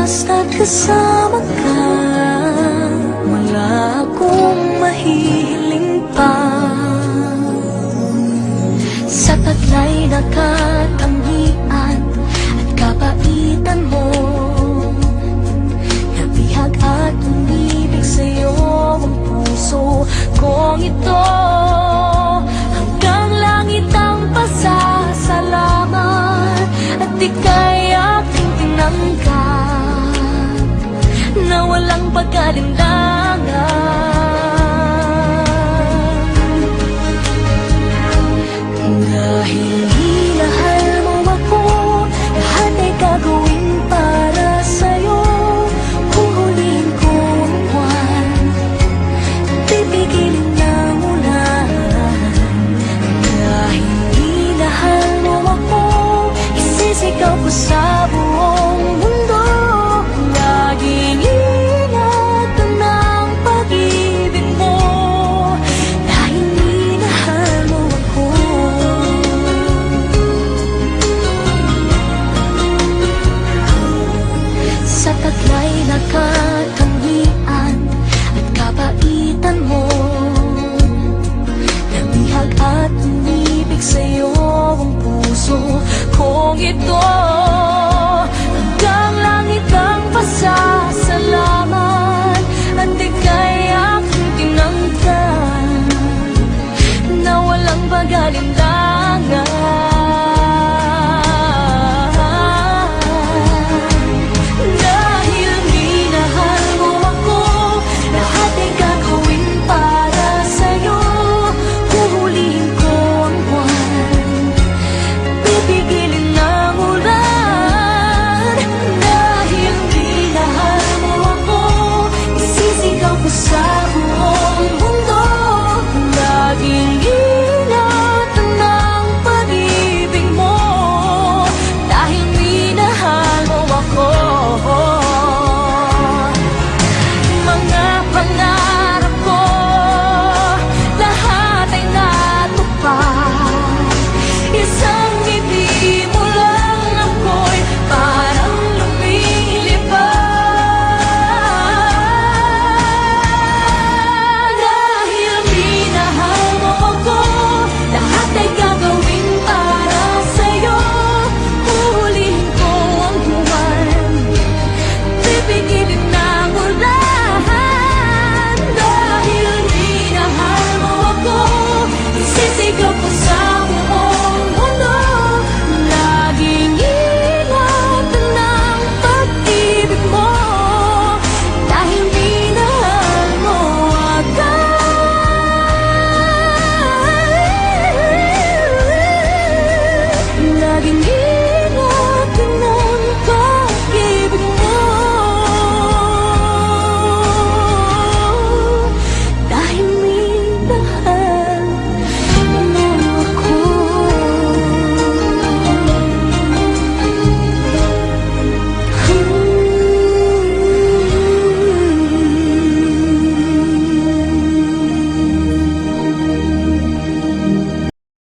basta't kasama ka, wala akong mahiling pa. Sa taglay na katangian at kapaitan mo, nabihag at umibig sa'yo ang puso kong ito. Hanggang langit ang pasasalamat at ika'y aking tinanggap na walang pagkalinlangan. Dahil minahal mo ako, lahat ay gagawin para sa'yo. Huhulihin ko ang buwan, pipigilin ng ulan. Dahil minahal mo ako, isisigaw ko sa buong mundo. Laging ingatan ng pag-ibig mo, dahil minahal mo ako. Sa taglay na katangian at kapaitan mo, nabihag at umibig sa'yo ang puso kong ito.